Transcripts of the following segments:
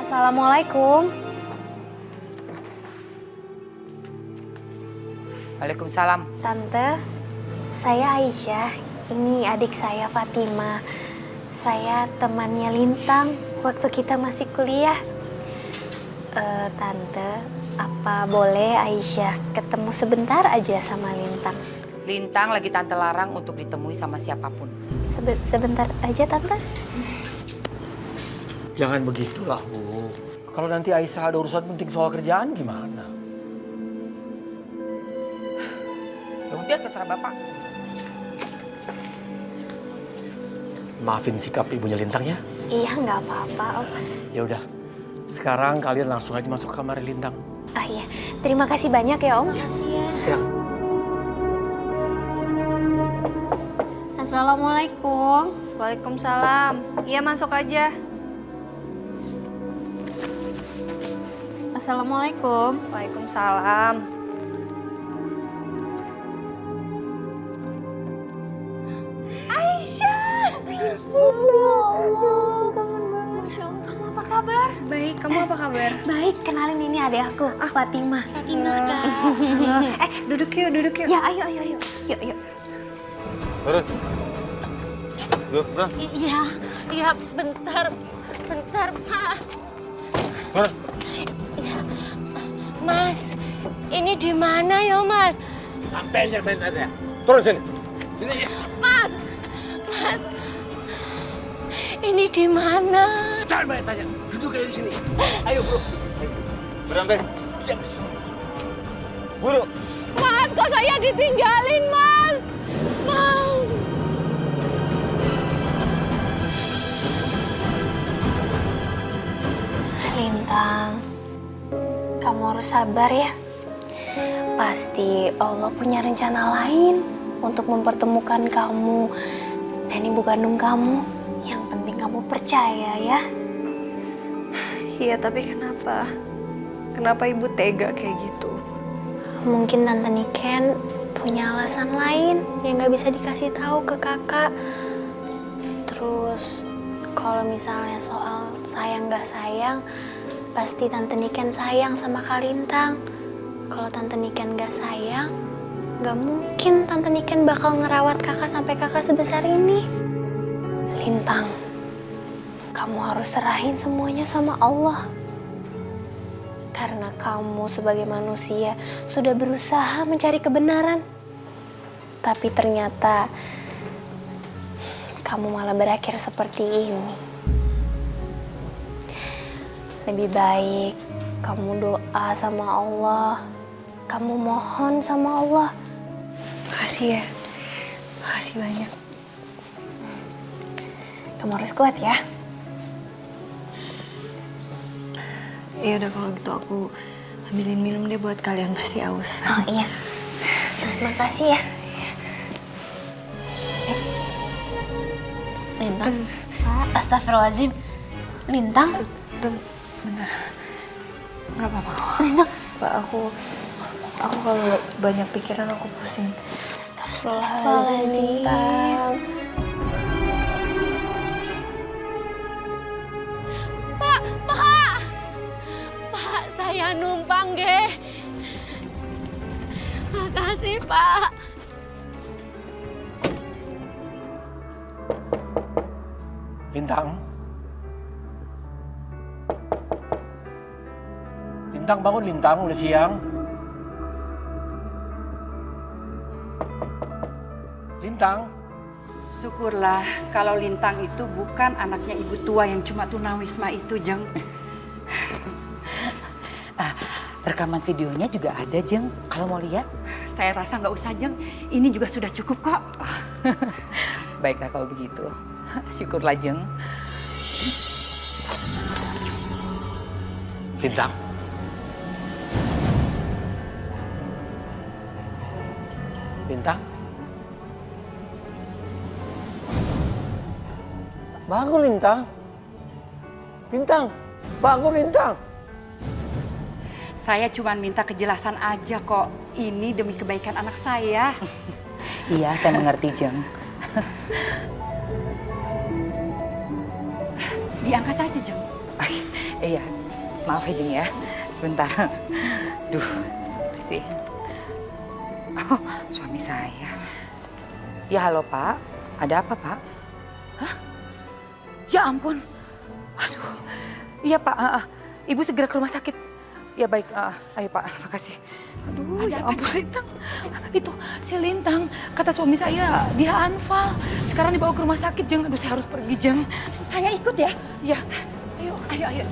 Assalamualaikum. Waalaikumsalam. Tante, saya Aisyah. Ini adik saya Fatima. Saya temannya Lintang waktu kita masih kuliah. Tante, apa boleh Aisyah ketemu sebentar aja sama Lintang? Lintang lagi tante larang untuk ditemui sama siapapun. Sebentar aja, Tante. Jangan begitulah, Bu. Kalau nanti Aisyah ada urusan penting soal kerjaan gimana? Ya udah, terserah Bapak. Maafin sikap ibunya Lintang ya. Iya, nggak apa-apa, Om. Ya udah. Sekarang kalian langsung aja masuk ke kamar Lintang. Ah iya, terima kasih banyak ya, Om. Makasih ya. Silakan. Assalamualaikum. Waalaikumsalam. Iya, masuk aja. Assalamualaikum. Waalaikumsalam. Aisyah. Masya Allah. Masya Allah, kamu apa kabar? Baik, kamu apa kabar? Baik, kenalin ini adik aku, Fatima. Fatima, Kak. Duduk yuk, duduk yuk. Ya, ayo. Yuk. Turun. Duduk, nah. Iya, bentar, Pak. Turun. Mas, ini di mana ya, Mas? Sampai aja main ada. Turun sini. Sini ya. Mas, ini di mana? Jangan banyak tanya. Duduk aja di sini. Ayo, bro. Berambe. Diam di sini. Buru. Mas, kok saya ditinggalin, Mas? Mas. Lintang, kamu harus sabar ya. Pasti Allah punya rencana lain untuk mempertemukan kamu dan ibu kandung kamu. Yang penting kamu percaya ya. Iya, tapi kenapa? Kenapa ibu tega kayak gitu? Mungkin Tante Niken punya alasan lain yang gak bisa dikasih tahu ke kakak. Terus kalau misalnya soal sayang gak sayang, pasti Tante Niken sayang sama Kak Lintang. Kalau Tante Niken gak sayang, gak mungkin Tante Niken bakal ngerawat kakak sampai kakak sebesar ini. Lintang, kamu harus serahin semuanya sama Allah. Karena kamu sebagai manusia sudah berusaha mencari kebenaran. Tapi ternyata kamu malah berakhir seperti ini. Lebih baik kamu doa sama Allah. Kamu mohon sama Allah. Makasih ya. Makasih banyak. Kamu harus kuat ya. Ya udah, kalau gitu aku ambilin minum deh buat kalian, pasti aus. Oh iya. Terima kasih ya. Lintang. Astagfirullahaladzim. Lintang. Bener. Gak apa-apa kok. Lintang. Pak, aku kalau banyak pikiran aku pusing. Astagfirullahaladzim. Lintang. Pak, saya numpang, ge. Makasih, Pak. Lintang. Lintang, bangun Lintang, udah siang. Lintang. Syukurlah kalau Lintang itu bukan anaknya ibu tua yang cuma tunawisma itu, Jeng. Rekaman videonya juga ada, Jeng. Kalau mau lihat. Saya rasa nggak usah, Jeng. Ini juga sudah cukup kok. Baiklah kalau begitu. Syukurlah, Jeng. Lintang. Lintang. Bangun Lintang. Lintang, bangun Lintang. Saya cuma minta kejelasan aja kok. Ini demi kebaikan anak saya. Iya, saya mengerti, Jeng. Diangkat aja, Jeng. Iya, maaf ya Jeng ya, sebentar. Duh, bersih. Oh, suami saya. Ya halo Pak, ada apa Pak? Hah? Ya ampun. Aduh, iya Pak, Ibu segera ke rumah sakit. Ya baik, ayo Pak, makasih. Aduh, ya ampun Lintang. Itu si Lintang, kata suami saya dia anfal. Sekarang dibawa ke rumah sakit Jeng. Aduh, saya harus pergi Jeng. Saya ikut ya. Ya, ayo.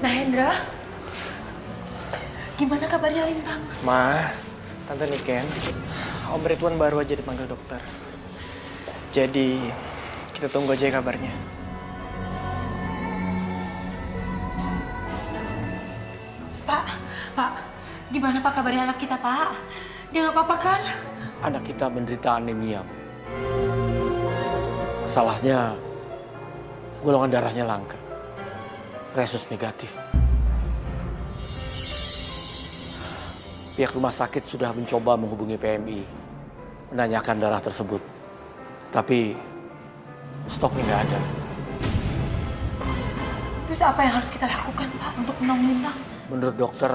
Nah Hendra, gimana kabarnya Lintang? Ma, Tante Niken, Om Ridwan baru aja dipanggil dokter. Jadi, kita tunggu aja kabarnya. Pak, gimana Pak kabarnya anak kita Pak? Dia nggak apa-apa kan? Anak kita menderita anemia. Masalahnya, golongan darahnya langka. Resus negatif. Pihak rumah sakit sudah mencoba menghubungi PMI, menanyakan darah tersebut. Tapi stoknya nggak ada. Terus apa yang harus kita lakukan Pak untuk menolong Lintang? Menurut dokter,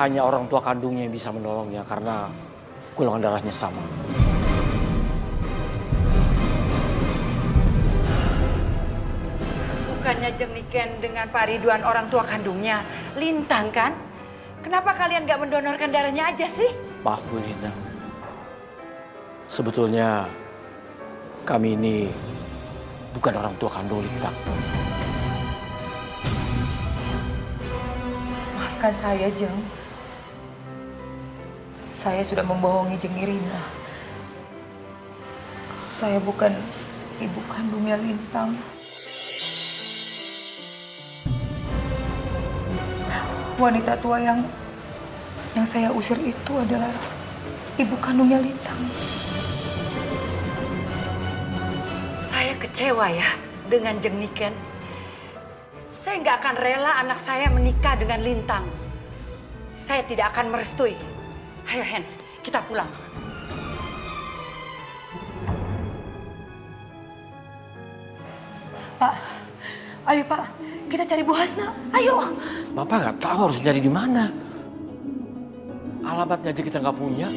hanya orang tua kandungnya yang bisa menolongnya karena golongan darahnya sama. Bukannya Jeng Niken dengan Pak Ridwan orang tua kandungnya Lintang kan? Kenapa kalian gak mendonorkan darahnya aja sih? Maaf Bu Rina. Sebetulnya kami ini bukan orang tua kandung Lintang. Maafkan saya Jeng. Saya sudah membohongi Jeng Irina. Saya bukan ibu kandungnya Lintang. Wanita tua yang saya usir itu adalah ibu kandungnya Lintang. Saya kecewa ya dengan Jeng Niken. Saya nggak akan rela anak saya menikah dengan Lintang. Saya tidak akan merestui. Ayo Hen, kita pulang. Pak, ayo Pak, kita cari Bu Hasna. Ayo. Bapak nggak tahu harus nyari di mana. Alamatnya aja kita nggak punya.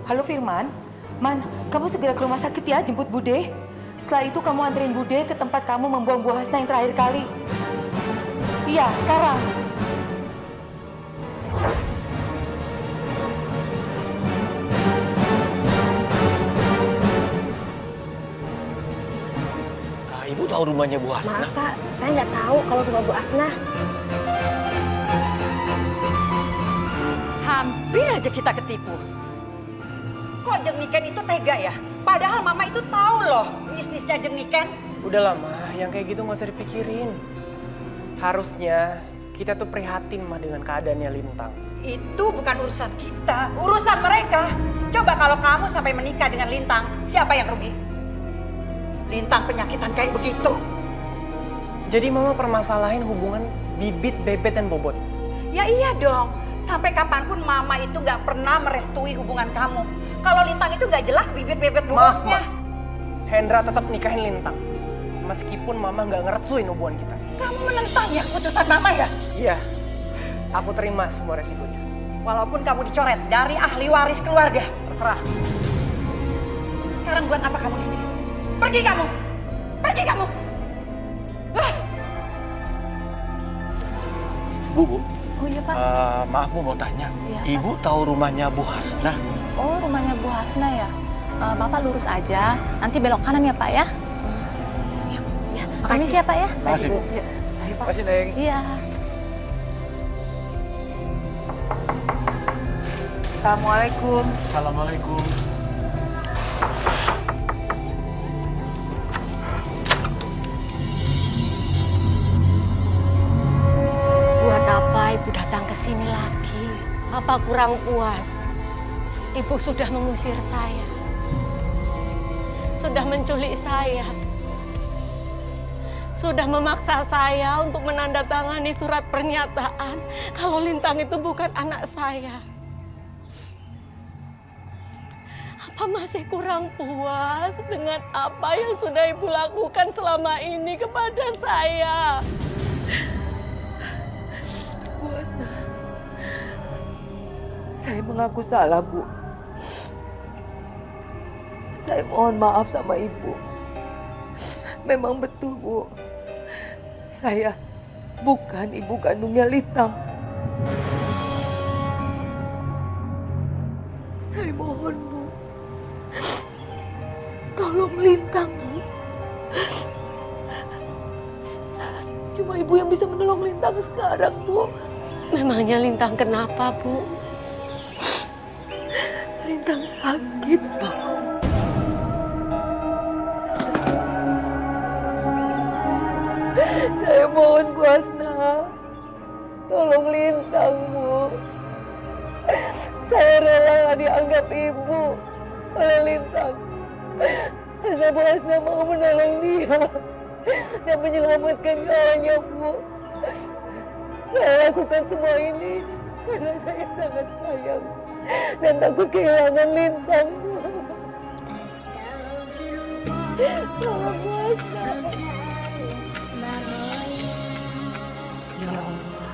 Halo Firman, Man, kamu segera ke rumah sakit ya, jemput Bude. Setelah itu kamu anterin Bude ke tempat kamu membuang Bu Hasna yang terakhir kali. Iya, sekarang. Ibu tahu rumahnya Bu Hasna? Maaf Pak, saya nggak tahu kalau rumah Bu Hasna. Hampir aja kita ketipu. Kok Jeng Niken itu tega ya? Padahal Mama itu tahu loh bisnisnya Jeng Niken. Udah lama, yang kayak gitu nggak usah dipikirin. Harusnya kita tuh prihatin mah dengan keadaannya Lintang. Itu bukan urusan kita, urusan mereka. Coba kalau kamu sampai menikah dengan Lintang, siapa yang rugi? Lintang penyakitan kayak begitu. Jadi Mama permasalahin hubungan Bibit, Bebet, dan Bobot. Ya iya dong. Sampai kapanpun Mama itu nggak pernah merestui hubungan kamu. Kalau Lintang itu nggak jelas bibit-bebet Maaf, bosnya. Ma. Hendra tetap nikahin Lintang. Meskipun Mama nggak ngerestuin hubungan kita. Kamu menentang ya keputusan Mama ya? Iya, aku terima semua resikonya. Walaupun kamu dicoret dari ahli waris keluarga. Terserah. Sekarang buat apa kamu di sini? Pergi kamu! Pergi kamu! Bu. Oh iya Pak. Maaf Bu mau tanya. Iya, Ibu tahu rumahnya Bu Hasna? Oh rumahnya Bu Hasna ya. Bapak lurus aja, nanti belok kanan ya Pak ya. Ya, permisi ya Pak ya. Makasih Bu. Makasih Neng. Iya. Assalamualaikum. Assalamualaikum. Buat apa Ibu datang ke sini lagi. Apa kurang puas? Ibu sudah mengusir saya. Sudah menculik saya. Sudah memaksa saya untuk menandatangani surat pernyataan kalau Lintang itu bukan anak saya. Apa masih kurang puas dengan apa yang sudah Ibu lakukan selama ini kepada saya? Bu Hasna, saya mengaku salah, Bu. Saya mohon maaf sama Ibu. Memang betul, Bu. Saya bukan ibu kandungnya Lintang. Saya mohon, Bu. Tolong Lintang, Bu. Cuma Ibu yang bisa menolong Lintang sekarang, Bu. Memangnya Lintang kenapa, Bu? Lintang sakit, Pak. Saya mohon Bu Hasna, tolong Lintang, Bu. Saya rela dianggap ibu oleh Lintang. Asal Bu Hasna mau menolong dia dan menyelamatkan nyawanya, Bu. Saya lakukan semua ini karena saya sangat sayang dan takut kehilangan Lintang, Bu. Tolong Bu Hasna. Ya Allah,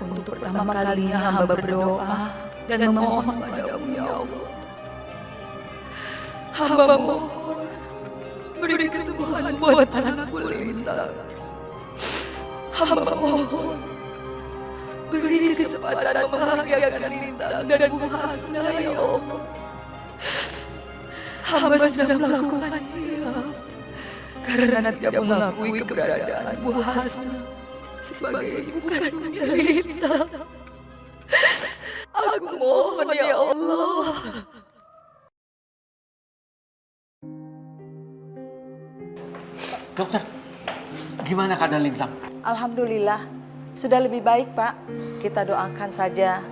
untuk pertama kalinya hamba berdoa dan memohon padamu, ya Allah. Hamba mohon, beri kesembuhan buat anakku Lintang. Hamba mohon, beri kesempatan membahagiakan Lintang dan Bu Hasna, ya Allah. Hamba sudah melakukan hilaf karena tidak mengakui keberadaan Bu Hasna sebagai ibu kandungnya Lintang. Aku mohon, ya Allah. Dokter, gimana keadaan Lintang? Alhamdulillah, sudah lebih baik, Pak. Kita doakan saja.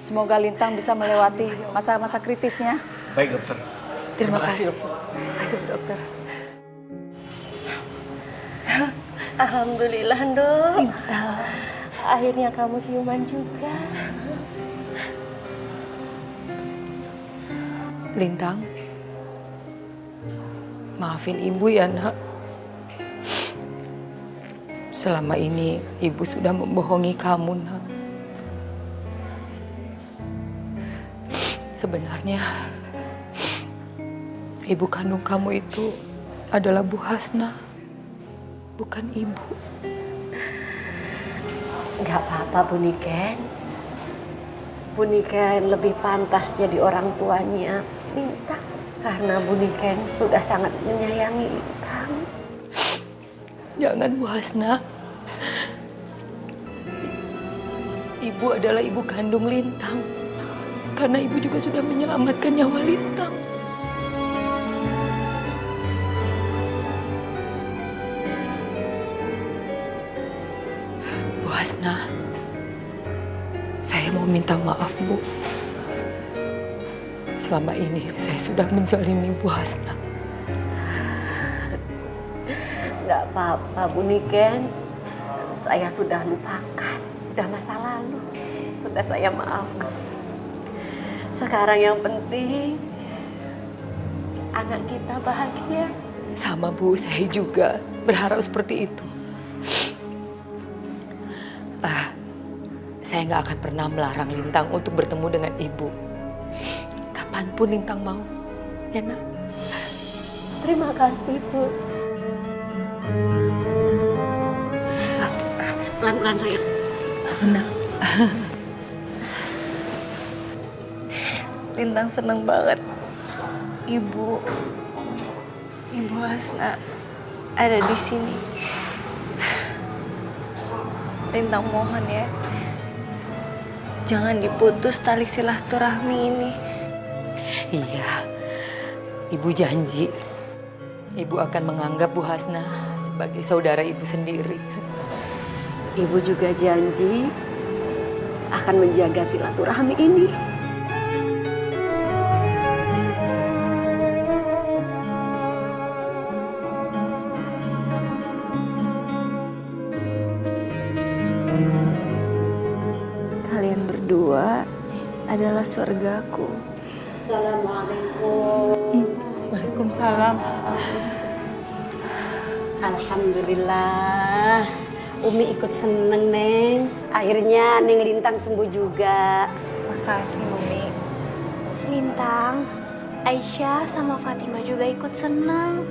Semoga Lintang bisa melewati masa-masa kritisnya. Baik, dokter. Terima kasih, dokter. Terima kasih, Bu Dokter. Alhamdulillah, Nduk. Akhirnya kamu siuman juga. Lintang, maafin Ibu ya, Nak. Selama ini Ibu sudah membohongi kamu, Nak. Sebenarnya ibu kandung kamu itu adalah Bu Hasna, bukan Ibu. Gak apa-apa, Bu Niken. Bu Niken lebih pantas jadi orang tuanya Lintang. Karena Bu Niken sudah sangat menyayangi Lintang. Jangan, Bu Hasna. Ibu adalah ibu kandung Lintang. Karena Ibu juga sudah menyelamatkan nyawa Lintang. Bu Hasna, saya mau minta maaf, Bu. Selama ini saya sudah menzalimi Bu Hasna. Gak apa-apa, Bu Niken. Saya sudah lupakan. Udah masa lalu. Sudah saya maafkan. Sekarang yang penting anak kita bahagia. Sama, Bu, saya juga berharap seperti itu. Saya nggak akan pernah melarang Lintang untuk bertemu dengan Ibu. Kapanpun Lintang mau, ya, Nak? Terima kasih, Bu. Pelan-pelan, sayang. Tenang. Lintang seneng banget. Ibu Hasna ada di sini. Lintang mohon ya, jangan diputus tali silaturahmi ini. Iya, Ibu janji. Ibu akan menganggap Bu Hasna sebagai saudara Ibu sendiri. Ibu juga janji akan menjaga silaturahmi ini. Kalian berdua adalah surgaku. Assalamualaikum. Waalaikumsalam. Alhamdulillah, Umi ikut seneng, Neng. Akhirnya Neng Lintang sembuh juga. Makasih, Umi. Lintang, Aisyah sama Fatima juga ikut senang.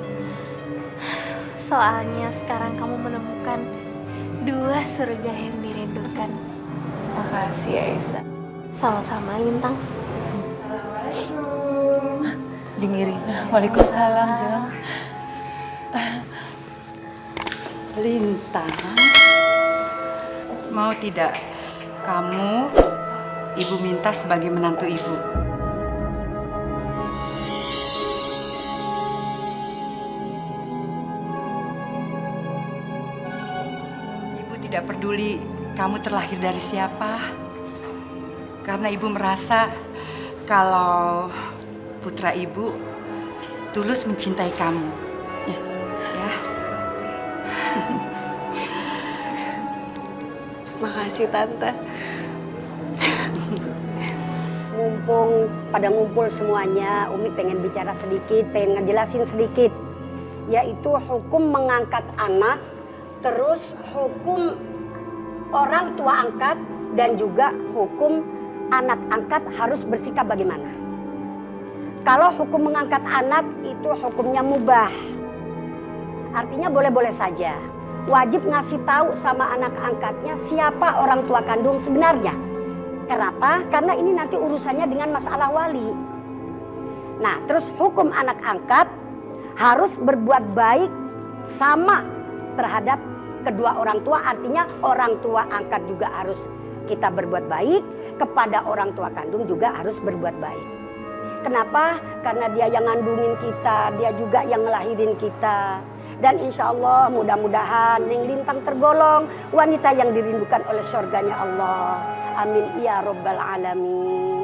Soalnya sekarang kamu menemukan dua surga yang dirindukan. Makasih, Aisyah. Sama-sama, Lintang. Jeng Irina. Waalaikumsalam, Jeng. Lintang, mau tidak kamu ibu minta sebagai menantu ibu? Ibu tidak peduli kamu terlahir dari siapa, karena ibu merasa kalau putra ibu tulus mencintai kamu. Ya. Makasih, Tante. Mumpung pada ngumpul semuanya, Umi pengen bicara sedikit, pengen ngejelasin sedikit. Yaitu hukum mengangkat anak, terus hukum orang tua angkat, dan juga hukum anak angkat harus bersikap bagaimana. Kalau hukum mengangkat anak itu hukumnya mubah. Artinya boleh-boleh saja. Wajib ngasih tahu sama anak angkatnya siapa orang tua kandung sebenarnya. Kenapa? Karena ini nanti urusannya dengan masalah wali. Nah, terus hukum anak angkat harus berbuat baik sama terhadap kedua orang tua. Artinya orang tua angkat juga harus kita berbuat baik, kepada orang tua kandung juga harus berbuat baik. Kenapa? Karena dia yang ngandungin kita, dia juga yang ngelahirin kita. Dan insya Allah mudah-mudahan Neng Lintang tergolong wanita yang dirindukan oleh surganya Allah. Amin ya Rabbal Alamin.